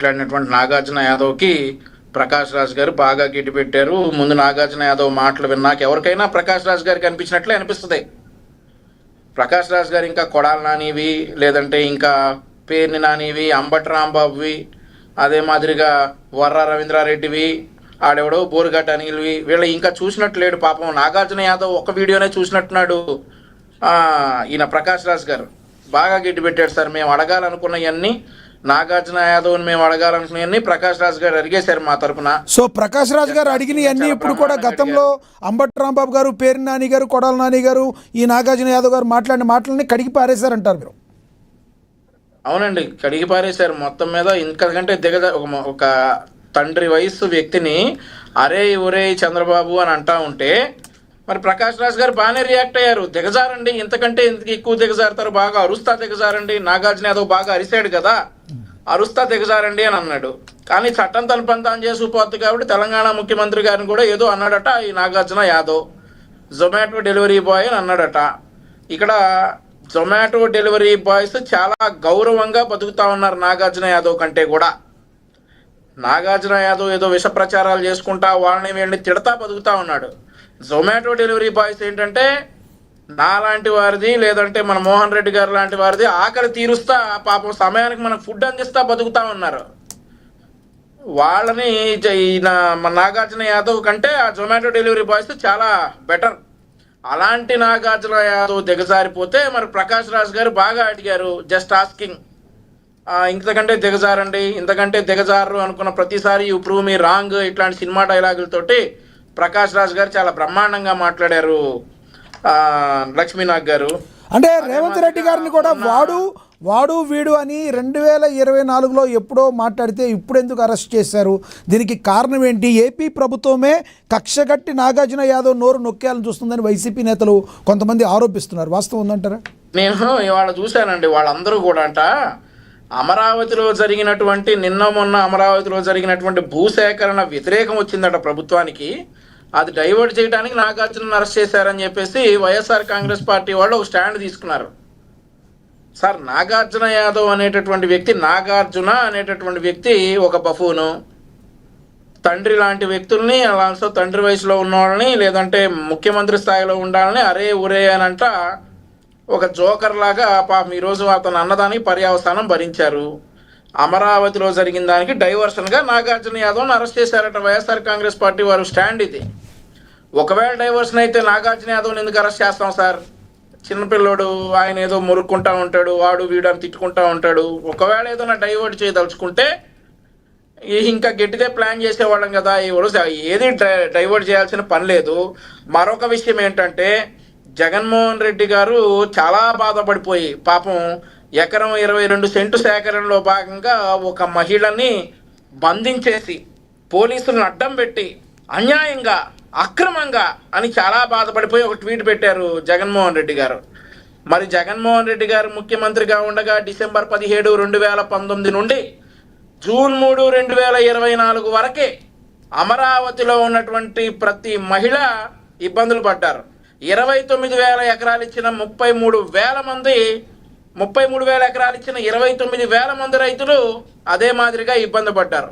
మాట్లాడినటువంటి నాగార్జున యాదవ్కి ప్రకాష్ రాజ్ గారు బాగా గిట్టి పెట్టారు. ముందు నాగార్జున యాదవ్ మాటలు విన్నాక ఎవరికైనా ప్రకాష్ రాజ్ గారికి అనిపించినట్లే అనిపిస్తుంది. ప్రకాష్ రాజ్ గారు ఇంకా కొడాలి నానివి, లేదంటే ఇంకా పేర్ని నానివి, అంబటి రాంబాబువి, అదే మాదిరిగా వర్ర రవీంద్రారెడ్డివి, ఆడెవడో బోరుగడ్డ అనిల్వి, వీళ్ళ ఇంకా చూసినట్లేడు. పాపం నాగార్జున యాదవ్ ఒక వీడియోనే చూసినట్టున్నాడు. ఈయన ప్రకాష్ రాజ్ గారు బాగా గిట్టి పెట్టాడు సార్. మేము అడగాలనుకున్నవన్నీ, నాగార్జున యాదవ్ని మేము అడగాలనుకున్నవన్నీ ప్రకాష్ రాజ్ గారు అడిగేశారు మా తరఫున. సో ప్రకాష్ రాజ్ గారు అడిగినవన్నీ ఇప్పుడు కూడా గతంలో అంబటి రాంబాబు గారు, పేరు నాని గారు, కొడాలి నాని గారు, ఈ నాగార్జున యాదవ్ గారు మాట్లాడిన మాటలని కడిగి పారేశారంటారు మీరు? అవునండి, కడిగి పారేశారు మొత్తం మీద. ఇంతకంటే ఒక తండ్రి వయసు వ్యక్తిని అరే ఒరే చంద్రబాబు అని అంటా ఉంటే మరి ప్రకాష్ రాజ్ గారు బాగానే రియాక్ట్ అయ్యారు. దిగజారండి, ఇంతకంటే ఇంతకు ఎక్కువ దిగజారుతారు, బాగా అరుస్తా దిగజారండి. నాగార్జున యాదవ్ బాగా అరిశాడు కదా, అరుస్తా దిగజారండి అని అన్నాడు. కానీ చట్టం తన పని తాను చేసుకుపోద్ది కాబట్టి తెలంగాణ ముఖ్యమంత్రి గారిని కూడా ఏదో అన్నాడట ఈ నాగార్జున యాదవ్. జొమాటో డెలివరీ బాయ్ అని అన్నాడట. ఇక్కడ జొమాటో డెలివరీ బాయ్స్ చాలా గౌరవంగా బతుకుతా ఉన్నారు నాగార్జున యాదవ్ కంటే కూడా. నాగార్జున యాదవ్ ఏదో విష ప్రచారాలు చేసుకుంటా వాళ్ళని వీళ్ళని తిడతా బతుకుతా ఉన్నాడు. జొమాటో డెలివరీ బాయ్స్ ఏంటంటే నాలాంటి వారిది, లేదంటే మన మోహన్ రెడ్డి గారు లాంటి వారిది ఆకలి తీరుస్తా, పాపం సమయానికి మనకు ఫుడ్ అందిస్తా బతుకుతా ఉన్నారు. వాళ్ళని మన నాగార్జున యాదవ్ కంటే ఆ జొమాటో డెలివరీ బాయ్స్ చాలా బెటర్. అలాంటి నాగార్జున యాదవ్ దిగజారిపోతే మరి ప్రకాష్ రాజ్ గారు బాగా అడిగారు, జస్ట్ ఆస్కింగ్, ఇంతకంటే దిగజారండి, ఇంతకంటే దిగజారు అనుకున్న ప్రతిసారి యూ ప్రూవ్ మీ రాంగ్, ఇట్లాంటి సినిమా డైలాగులతోటి ప్రకాష్ రాజ్ గారు చాలా బ్రహ్మాండంగా మాట్లాడారు. లక్ష్మీనాగ్ గారు అంటే రేవంత్ రెడ్డి గారిని కూడా వాడు వీడు అని 2024లో ఎప్పుడో మాట్లాడితే ఇప్పుడు ఎందుకు అరెస్ట్ చేశారు? దీనికి కారణం ఏంటి? ఏపీ ప్రభుత్వమే కక్షగట్టి నాగార్జున యాదవ్ నోరు నొక్కేయాలని చూస్తుందని వైసీపీ నేతలు కొంతమంది ఆరోపిస్తున్నారు. వాస్తవం ఉందంటారా? నేను ఇవాళ చూశానండి, వాళ్ళందరూ కూడా అంట అమరావతిలో జరిగినటువంటి మొన్న అమరావతిలో జరిగినటువంటి భూసేకరణ వ్యతిరేకం వచ్చిందట ప్రభుత్వానికి. అది డైవర్ట్ చేయడానికి నాగార్జున అరెస్ట్ చేశారని చెప్పేసి వైఎస్ఆర్ కాంగ్రెస్ పార్టీ వాళ్ళు ఒక స్టాండ్ తీసుకున్నారు. సార్, నాగార్జున యాదవ్ అనేటటువంటి వ్యక్తి, నాగార్జున అనేటటువంటి వ్యక్తి ఒక బఫూను. తండ్రి లాంటి వ్యక్తుల్ని, అలాంటి తండ్రి వయసులో ఉన్న వాళ్ళని, లేదంటే ముఖ్యమంత్రి స్థాయిలో ఉండాలని అరే ఉరే అని అంట ఒక జోకర్ లాగా పాపం ఈరోజు అతను అన్నదానికి పర్యవసానం భరించారు. అమరావతిలో జరిగిన దానికి డైవర్షన్గా నాగార్జున యాదవ్ని అరెస్ట్ చేశారట వైఎస్ఆర్ కాంగ్రెస్ పార్టీ వారు స్టాండ్ ఇది. ఒకవేళ డైవర్షన్ అయితే నాగార్జున యాదవ్ని ఎందుకు అరెస్ట్ చేస్తాం సార్? చిన్నపిల్లోడు, ఆయన ఏదో మురుక్కుంటా ఉంటాడు, వాడు వీడు అని తిట్టుకుంటా ఉంటాడు. ఒకవేళ ఏదైనా డైవర్ట్ చేయదలుచుకుంటే ఇంకా గట్టిగా ప్లాన్ చేసేవాళ్ళం కదా. ఏది డైవర్ట్ చేయాల్సిన పని లేదు. మరొక విషయం ఏంటంటే జగన్మోహన్ రెడ్డి గారు చాలా బాధపడిపోయి పాపం ఎకరం 22 సెంటు సేకరణలో భాగంగా ఒక మహిళని బంధించేసి పోలీసులను అడ్డం పెట్టి అన్యాయంగా, అక్రమంగా అని చాలా బాధపడిపోయి ఒక ట్వీట్ పెట్టారు జగన్మోహన్ రెడ్డి గారు. మరి జగన్మోహన్ రెడ్డి గారు ముఖ్యమంత్రిగా ఉండగా డిసెంబర్ 17, 2019 నుండి జూన్ 3, 2024 వరకే అమరావతిలో ఉన్నటువంటి ప్రతి మహిళ ఇబ్బందులు పడ్డారు. 29,000 ఎకరాలు ఇచ్చిన 33,000 మంది, 33,000 ఎకరాలు ఇచ్చిన 29,000 మంది రైతులు అదే మాదిరిగా ఇబ్బంది పడ్డారు.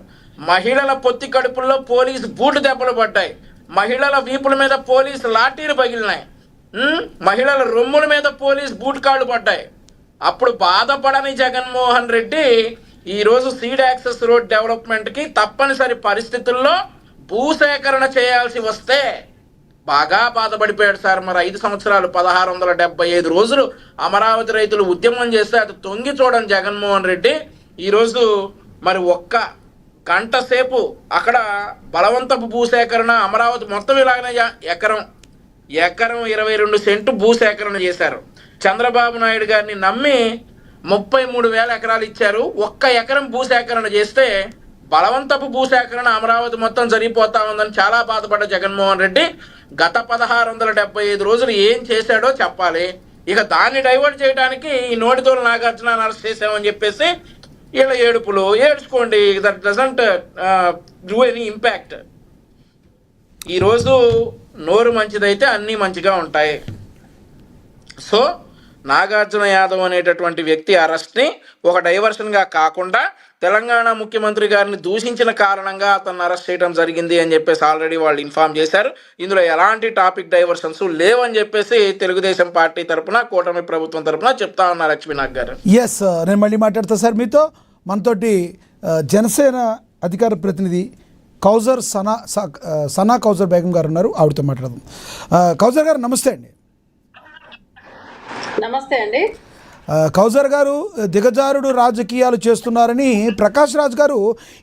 మహిళల పొత్తి కడుపుల్లో పోలీసు బూట్లు దెబ్బలు పడ్డాయి. మహిళల వీపుల మీద పోలీసు లాఠీలు పగిలినాయి. మహిళల రొమ్ముల మీద పోలీసు బూట్ కాళ్ళు పడ్డాయి. అప్పుడు బాధపడని జగన్మోహన్ రెడ్డి ఈరోజు సీడ్ యాక్సెస్ రోడ్ డెవలప్మెంట్కి తప్పనిసరి పరిస్థితుల్లో భూసేకరణ చేయాల్సి వస్తే బాగా బాధపడిపోయాడు సార్. మరి 5 సంవత్సరాలు 1675 రోజులు అమరావతి రైతులు ఉద్యమం చేస్తే అది తొంగి చూడని జగన్మోహన్ రెడ్డి ఈరోజు మరి ఒక్క గంట సేపు అక్కడ బలవంతపు భూసేకరణ, అమరావతి మొత్తం ఇలాగనే ఎకరం 22 సెంటు భూసేకరణ చేశారు. చంద్రబాబు నాయుడు గారిని నమ్మి 33,000 ఎకరాలు ఇచ్చారు. ఒక్క ఎకరం భూసేకరణ చేస్తే బలవంతపు భూసేకరణ అమరావతి మొత్తం జరిగిపోతా ఉందని చాలా బాధపడ్డ జగన్మోహన్ రెడ్డి గత 1675 రోజులు ఏం చేశాడో చెప్పాలి. ఇక దాన్ని డైవర్ట్ చేయడానికి ఈ నోటితోలు నాగార్జున అరెస్ట్ చేసామని చెప్పేసి వీళ్ళ ఏడుపులు ఏడ్చుకోండి. That doesn't do any impact. ఈరోజు నోరు మంచిదైతే అన్నీ మంచిగా ఉంటాయి. సో నాగార్జున యాదవ్ అనేటటువంటి వ్యక్తి అరెస్ట్ని ఒక డైవర్షన్గా కాకుండా తెలంగాణ ముఖ్యమంత్రి గారిని దూషించిన కారణంగా అతన్ని అరెస్ట్ చేయడం జరిగింది అని చెప్పేసి ఆల్రెడీ వాళ్ళు ఇన్ఫార్మ్ చేశారు. ఇందులో ఎలాంటి టాపిక్ డైవర్షన్స్ లేవని చెప్పేసి తెలుగుదేశం పార్టీ తరపున, కూటమి ప్రభుత్వం తరపున చెప్తా ఉన్నారు లక్ష్మీనాథ్ గారు. ఎస్, నేను మళ్ళీ మాట్లాడతా సార్ మీతో. మనతోటి జనసేన అధికార ప్రతినిధి కౌజర్ సనా కౌజర్ బేగం గారు ఉన్నారు, ఆవిడతో మాట్లాడదాం. కౌజర్ గారు నమస్తే అండి. నమస్తే అండి. కౌజర్ గారు, దిగజారుడు రాజకీయాలు చేస్తున్నారని ప్రకాష్ రాజ్ గారు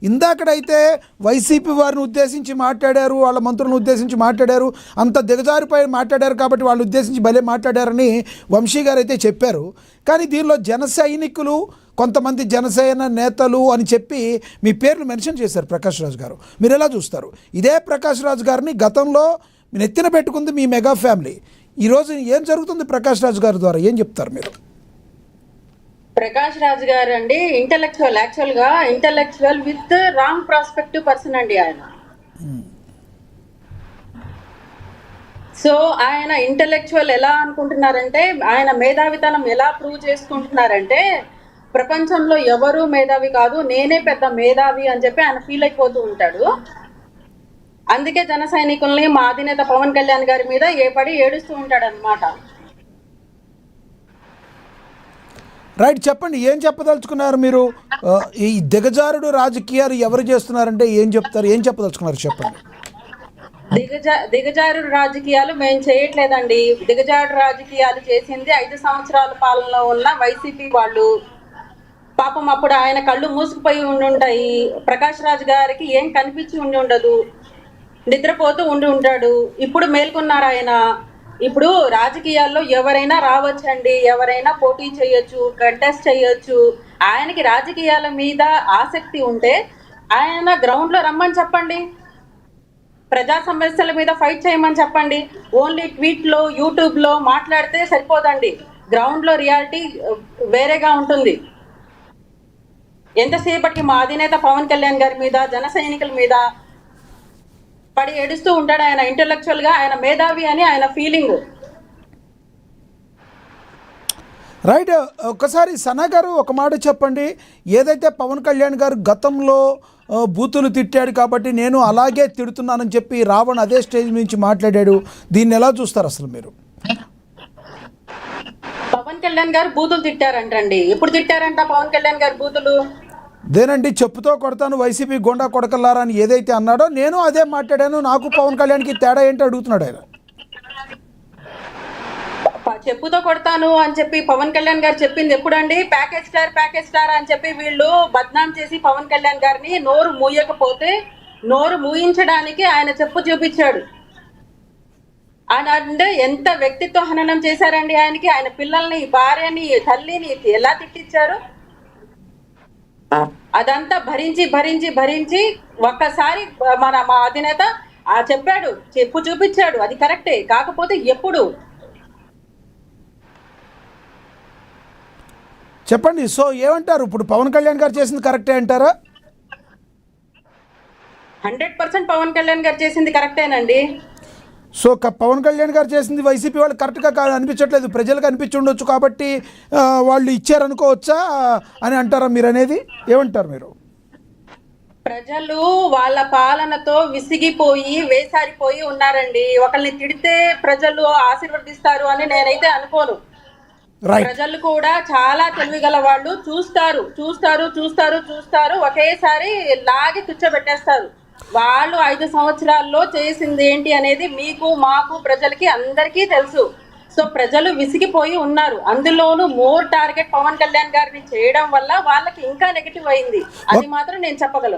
ఇందాకడైతే వైసీపీ వారిని ఉద్దేశించి మాట్లాడారు, వాళ్ళ మంత్రులను ఉద్దేశించి మాట్లాడారు, అంత దిగజారిపై మాట్లాడారు కాబట్టి వాళ్ళు ఉద్దేశించి భలే మాట్లాడారని వంశీ గారు అయితే చెప్పారు. కానీ దీనిలో జన సైనికులు, కొంతమంది జనసేన నేతలు అని చెప్పి మీ పేర్లు మెన్షన్ చేశారు ప్రకాష్ రాజ్ గారు. మీరు ఎలా చూస్తారు? ఇదే ప్రకాష్ రాజ్ గారిని గతంలో మీరు ఎత్తిన పెట్టుకుంది మీ మెగా ఫ్యామిలీ. ఈరోజు ఏం జరుగుతుంది ప్రకాష్ రాజ్ గారి ద్వారా, ఏం చెప్తారు మీరు? ప్రకాష్ రాజ్ గారు అండి intellectual with wrong prospective person అండి ఆయన. సో ఆయన ఇంటెలెక్చువల్ ఎలా అనుకుంటున్నారంటే, ఆయన మేధావితనం ఎలా ప్రూవ్ చేసుకుంటున్నారంటే, ప్రపంచంలో ఎవరు మేధావి కాదు, నేనే పెద్ద మేధావి అని చెప్పి ఆయన ఫీల్ అయిపోతూ ఉంటాడు. అందుకే జన సైనికుల్ని, మా అధినేత పవన్ కళ్యాణ్ గారి మీద ఏడుస్తూ ఉంటాడు అనమాట. రైట్, చెప్పండి, ఏం చెప్పదలుచుకున్నారు మీరు? ఈ దిగజారుడు రాజకీయాలు ఎవరు చేస్తున్నారంటే ఏం చెప్తారు, ఏం చెప్పదలుచుకున్నారు చెప్పండి. దిగజారుడు రాజకీయాలు మేము చేయట్లేదండి. దిగజారుడు రాజకీయాలు చేసింది 5 సంవత్సరాల పాలనలో ఉన్న వైసీపీ వాళ్ళు. పాపం అప్పుడు ఆయన కళ్ళు మూసుకుపోయి ఉండుంటాయి. ప్రకాష్ రాజ్ గారికి ఏం కనిపించి ఉండదు, నిద్రపోతూ ఉంటాడు. ఇప్పుడు మేల్కొన్నారు ఆయన. ఇప్పుడు రాజకీయాల్లో ఎవరైనా రావచ్చండి, ఎవరైనా పోటీ చేయొచ్చు, కంటెస్ట్ చేయొచ్చు. ఆయనకి రాజకీయాల మీద ఆసక్తి ఉంటే ఆయన గ్రౌండ్లో రమ్మని చెప్పండి, ప్రజా సమస్యల మీద ఫైట్ చేయమని చెప్పండి. ఓన్లీ ట్వీట్లో, యూట్యూబ్లో మాట్లాడితే సరిపోదండి. గ్రౌండ్లో రియాలిటీ వేరేగా ఉంటుంది. ఎంతసేపటికి మా అధినేత పవన్ కళ్యాణ్ గారి మీద, జన సైనికుల మీద పడి ఏడుస్తూ ఉంటాడు ఆయన. ఇంటెలెక్చువల్ గా ఆయన మేధావి అని ఆయన ఫీలింగ్. రైట్, ఒకసారి సనా గారు ఒక మాట చెప్పండి. ఏదైతే పవన్ కళ్యాణ్ గారు గతంలో బూతులు తిట్టాడు కాబట్టి నేను అలాగే తిడుతున్నానని చెప్పి రావణ్ అదే స్టేజ్ నుంచి మాట్లాడాడు, దీన్ని ఎలా చూస్తారు అసలు మీరు? పవన్ కళ్యాణ్ గారు బూతులు తిట్టారంటండి. ఎప్పుడు తిట్టారంట పవన్ కళ్యాణ్ గారు బూతులు? దేనండి, చెప్పుతో కొడతాను వైసీపీ గోండా కొడకల్లారా అని ఏదైతే అన్నాడో నేను అదే మాట్లాడాను, నాకు పవన్ కళ్యాణ్కి తేడా ఏంటి అడుగుతున్నాడు ఆయన. చెప్పుతో కొడతాను అని చెప్పి పవన్ కళ్యాణ్ గారు చెప్పింది ఎప్పుడండి? ప్యాకేజ్ స్టార్ అని చెప్పి వీళ్ళు బద్నాం చేసి పవన్ కళ్యాణ్ గారిని నోరు మూయకపోతే నోరు మూయించడానికి ఆయన చెప్పు చూపించాడు. ఆయన అంటే ఎంత వ్యక్తిత్వ హననం చేశారండి ఆయనకి. ఆయన పిల్లల్ని, భార్యని, తల్లిని ఎలా తిట్టించారు. అదంతా భరించి ఒక్కసారి మా అధినేత చెప్పాడు, చెప్పు చూపించాడు, అది కరెక్టే. కాకపోతే ఎప్పుడు చెప్పండి. సో ఏమంటారు, ఇప్పుడు పవన్ కళ్యాణ్ గారు చేసింది కరెక్టే అంటారా? 100% పవన్ కళ్యాణ్ గారు చేసింది కరెక్టేనండి. సో పవన్ కళ్యాణ్ గారు చేసింది వైసీపీ వాళ్ళు కరెక్ట్గా అనిపించట్లేదు, ప్రజలకు అనిపించి ఉండొచ్చు కాబట్టి వాళ్ళు ఇచ్చారనుకోవచ్చా అని అంటారా మీరు? అనేది ఏమంటారు మీరు? ప్రజలు వాళ్ళ పాలనతో విసిగిపోయి వేసారిపోయి ఉన్నారండి. ఒకరిని తిడితే ప్రజలు ఆశీర్వదిస్తారు అని నేనైతే అనుకోను. ప్రజలు కూడా చాలా తెలివిగల వాళ్ళు. చూస్తారు ఒకేసారి లాగి కూర్చోబెట్టేస్తారు. వాళ్ళు 5 సంవత్సరాల్లో చేసింది ఏంటి అనేది మీకు, మాకు, ప్రజలకి అందరికీ తెలుసు. సో ప్రజలు విసిగిపోయి ఉన్నారు. అందులోనూ మోర్ టార్గెట్ పవన్ కళ్యాణ్ గారిని చేయడం వల్ల వాళ్ళకి ఇంకా నెగిటివ్ అయింది. అది మాత్రం నేను చెప్పగలను.